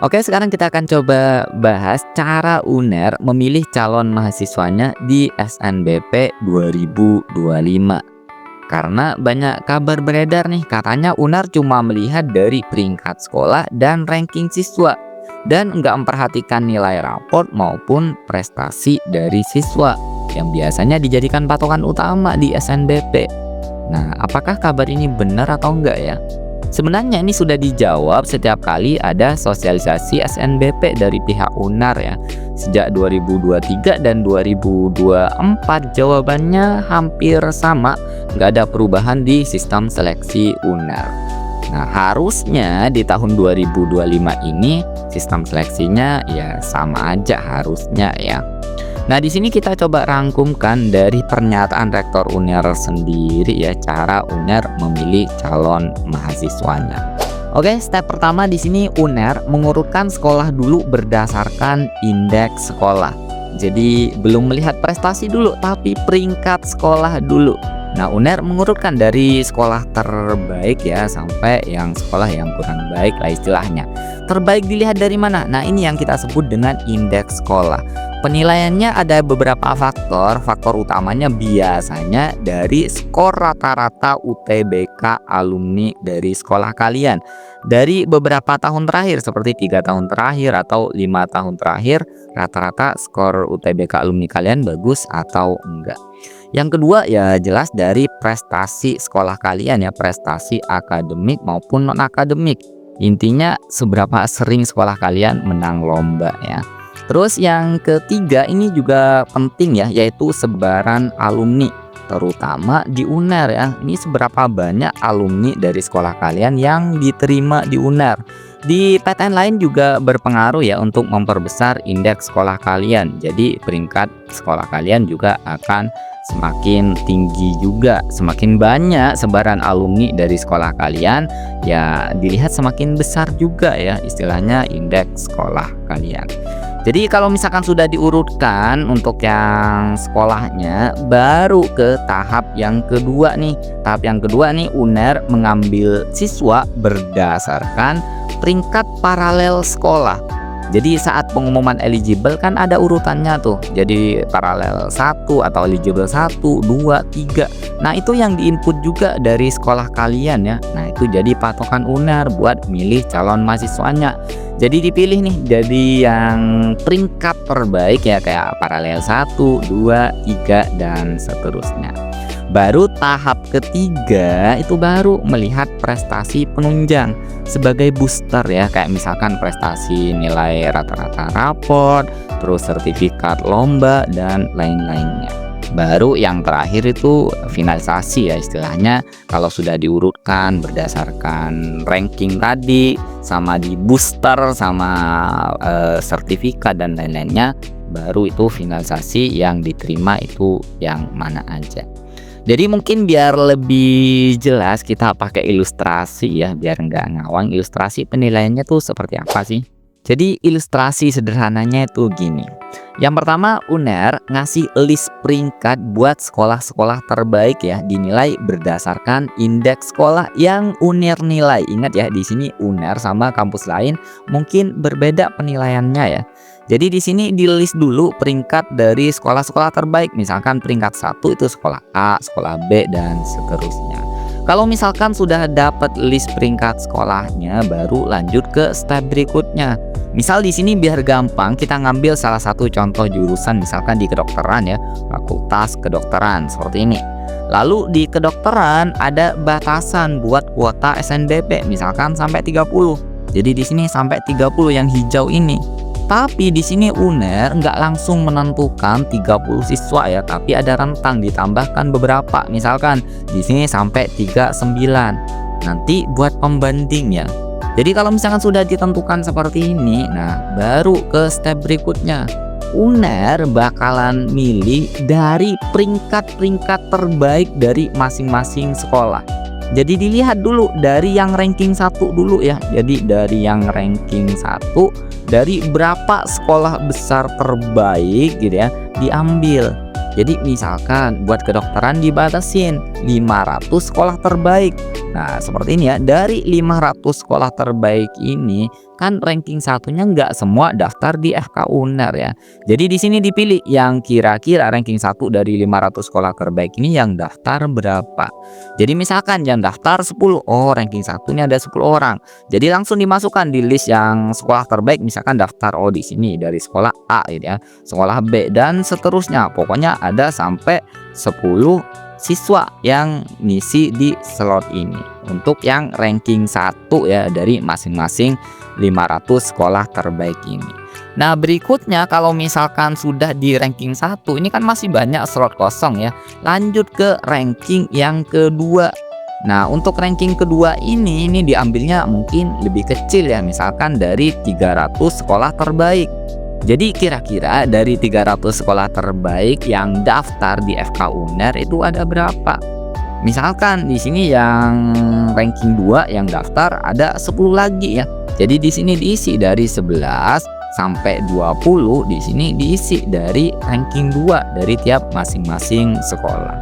Oke, sekarang kita akan coba bahas cara UNER memilih calon mahasiswanya di SNBP 2025. Karena banyak kabar beredar nih, katanya UNER cuma melihat dari peringkat sekolah dan ranking siswa dan nggak memperhatikan nilai raport maupun prestasi dari siswa yang biasanya dijadikan patokan utama di SNBP. Nah, apakah kabar ini benar atau enggak ya? Sebenarnya ini sudah dijawab setiap kali ada sosialisasi SNBP dari pihak UNAR ya. Sejak 2023 dan 2024 jawabannya hampir sama, nggak ada perubahan di sistem seleksi UNAR. Nah, harusnya di tahun 2025 ini sistem seleksinya ya sama aja harusnya ya. Nah, di sini kita coba rangkumkan dari pernyataan Rektor UNER sendiri ya, cara UNER memilih calon mahasiswanya. Oke, step pertama di sini UNER mengurutkan sekolah dulu berdasarkan indeks sekolah. Jadi belum melihat prestasi dulu, tapi peringkat sekolah dulu. Nah, UNER mengurutkan dari sekolah terbaik ya sampai yang sekolah yang kurang baik lah istilahnya. Terbaik dilihat dari mana? Nah, ini yang kita sebut dengan indeks sekolah. Penilaiannya ada beberapa faktor. Faktor utamanya biasanya dari skor rata-rata UTBK alumni dari sekolah kalian. Dari beberapa tahun terakhir seperti 3 tahun terakhir atau 5 tahun terakhir, rata-rata skor UTBK alumni kalian bagus atau enggak. Yang kedua ya jelas dari prestasi sekolah kalian ya, prestasi akademik maupun non akademik. Intinya seberapa sering sekolah kalian menang lomba ya. Terus yang ketiga ini juga penting ya, yaitu sebaran alumni terutama di UNER ya. Ini seberapa banyak alumni dari sekolah kalian yang diterima di UNER. Di PTN lain juga berpengaruh ya untuk memperbesar indeks sekolah kalian. Jadi peringkat sekolah kalian juga akan semakin tinggi juga. Semakin banyak sebaran alumni dari sekolah kalian ya, dilihat semakin besar juga ya istilahnya indeks sekolah kalian. Jadi kalau misalkan sudah diurutkan untuk yang sekolahnya, baru ke tahap yang kedua nih. Tahap yang kedua nih UNER mengambil siswa berdasarkan peringkat paralel sekolah. Jadi saat pengumuman eligible kan ada urutannya tuh. Jadi paralel 1 atau eligible 1, 2, 3. Nah, itu yang diinput juga dari sekolah kalian ya. Nah, itu jadi patokan UNER buat milih calon mahasiswanya. Jadi dipilih nih jadi yang peringkat terbaik ya, kayak paralel 1, 2, 3 dan seterusnya. Baru tahap ketiga itu baru melihat prestasi penunjang sebagai booster ya, kayak misalkan prestasi nilai rata-rata raport, terus sertifikat lomba dan lain-lainnya. Baru yang terakhir itu finalisasi ya istilahnya, kalau sudah diurutkan berdasarkan ranking tadi sama di booster sama sertifikat dan lain-lainnya, baru itu finalisasi yang diterima itu yang mana aja. Jadi mungkin biar lebih jelas kita pakai ilustrasi ya, biar nggak ngawang. Ilustrasi penilaiannya tuh seperti apa sih? Jadi ilustrasi sederhananya itu gini. Yang pertama, UNER ngasih list peringkat buat sekolah-sekolah terbaik ya, dinilai berdasarkan indeks sekolah yang UNER nilai. Ingat ya, di sini UNER sama kampus lain mungkin berbeda penilaiannya ya. Jadi di sini di list dulu peringkat dari sekolah-sekolah terbaik. Misalkan peringkat 1 itu sekolah A, sekolah B dan seterusnya. Kalau misalkan sudah dapat list peringkat sekolahnya, baru lanjut ke step berikutnya. Misal di sini biar gampang kita ngambil salah satu contoh jurusan, misalkan di kedokteran ya, fakultas kedokteran seperti ini. Lalu di kedokteran ada batasan buat kuota SNBP, misalkan sampai 30. Jadi di sini sampai 30 yang hijau ini. Tapi di sini UNER nggak langsung menentukan 30 siswa ya, tapi ada rentang ditambahkan beberapa. Misalkan di sini sampai 39. Nanti buat pembandingnya. Jadi kalau misalkan sudah ditentukan seperti ini, nah baru ke step berikutnya. UNER bakalan milih dari peringkat-peringkat terbaik dari masing-masing sekolah. Jadi dilihat dulu dari yang ranking 1 dulu ya. Jadi dari yang ranking 1, dari berapa sekolah besar terbaik gitu ya, diambil. Jadi misalkan buat kedokteran dibatasin 500 sekolah terbaik. Nah, seperti ini ya, dari 500 sekolah terbaik ini kan ranking satunya nggak semua daftar di FK Uner ya. Jadi di sini dipilih yang kira-kira ranking satu dari 500 sekolah terbaik ini yang daftar berapa. Jadi misalkan yang daftar 10, oh ranking satunya ada 10 orang. Jadi langsung dimasukkan di list yang sekolah terbaik, misalkan daftar di sini dari sekolah A gitu ya, sekolah B dan seterusnya. Pokoknya ada sampai 10 siswa yang ngisi di slot ini untuk yang ranking 1 ya dari masing-masing 500 sekolah terbaik ini. Nah, berikutnya kalau misalkan sudah di ranking 1 ini kan masih banyak slot kosong ya. Lanjut ke ranking yang kedua. Nah, untuk ranking kedua ini diambilnya mungkin lebih kecil ya, misalkan dari 300 sekolah terbaik. Jadi kira-kira dari 300 sekolah terbaik yang daftar di FK Uner itu ada berapa? Misalkan di sini yang ranking 2 yang daftar ada 10 lagi ya. Jadi di sini diisi dari 11 sampai 20, di sini diisi dari ranking 2 dari tiap masing-masing sekolah.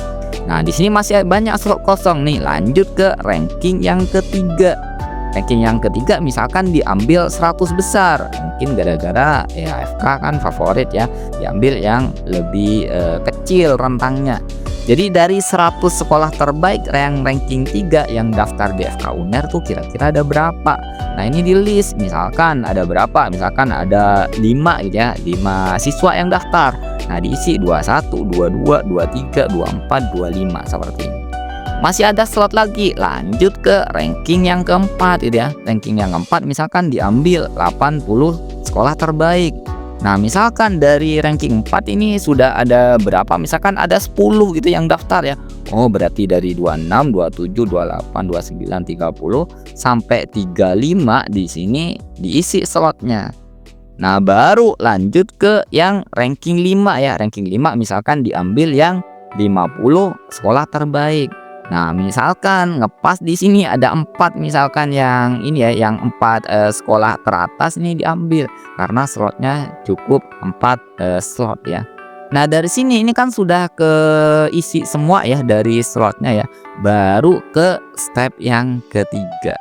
Nah, di sini masih banyak slot kosong nih. Lanjut ke ranking yang ketiga. Ranking yang ketiga misalkan diambil 100 besar. Mungkin gara-gara ya FK kan favorit ya, diambil yang lebih kecil rentangnya. Jadi dari 100 sekolah terbaik yang ranking 3 yang daftar di FK Uner tuh kira-kira ada berapa? Nah, ini di list misalkan ada berapa? Misalkan ada 5 gitu ya, 5 siswa yang daftar. Nah, diisi 21, 22, 23, 24, 25 seperti ini. Masih ada slot lagi, lanjut ke ranking yang keempat gitu ya. Ranking yang keempat misalkan diambil 80 sekolah terbaik. Nah, misalkan dari ranking 4 ini sudah ada berapa? Misalkan ada 10 gitu yang daftar ya. Oh, berarti dari 26, 27, 28, 29, 30 sampai 35 di sini diisi slotnya. Nah, baru lanjut ke yang ranking 5 ya. Ranking 5 misalkan diambil yang 50 sekolah terbaik. Nah, misalkan ngepas di sini ada 4 misalkan yang ini ya, yang 4 sekolah teratas ini diambil karena slotnya cukup 4 slot ya. Nah, dari sini ini kan sudah keisi semua ya dari slotnya ya. Baru ke step yang ketiga.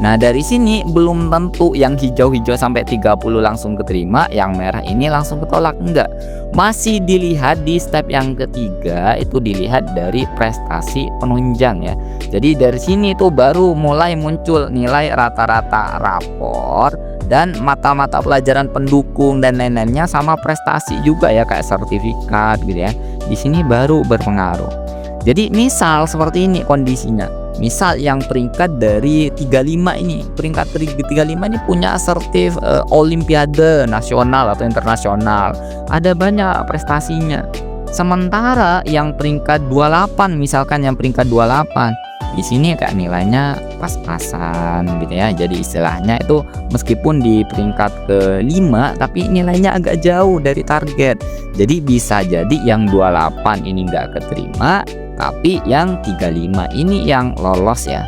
Nah, dari sini belum tentu yang hijau-hijau sampai 30 langsung keterima, yang merah ini langsung ketolak, enggak. Masih dilihat di step yang ketiga, itu dilihat dari prestasi penunjang ya. Jadi dari sini tuh baru mulai muncul nilai rata-rata rapor dan mata-mata pelajaran pendukung dan lain-lainnya, sama prestasi juga ya kayak sertifikat gitu ya. Di sini baru berpengaruh. Jadi misal seperti ini kondisinya. Misal yang peringkat dari 35 ini, peringkat 35 ini punya sertif olimpiade nasional atau internasional. Ada banyak prestasinya. Sementara yang peringkat 28 misalkan yang peringkat 28 di sini kayak nilainya pas-pasan gitu ya. Jadi istilahnya itu meskipun di peringkat ke-5 tapi nilainya agak jauh dari target. Jadi bisa jadi yang 28 ini nggak keterima, tapi yang 35 ini yang lolos ya.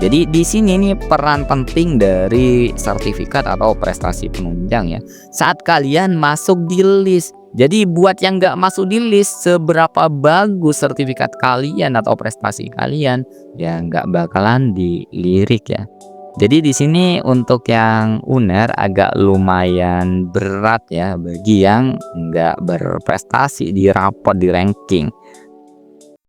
Jadi di sini nih peran penting dari sertifikat atau prestasi penunjang ya. Saat kalian masuk di list. Jadi buat yang nggak masuk di list, seberapa bagus sertifikat kalian atau prestasi kalian ya nggak bakalan dilirik ya. Jadi di sini untuk yang Uner agak lumayan berat ya bagi yang nggak berprestasi di rapot di ranking.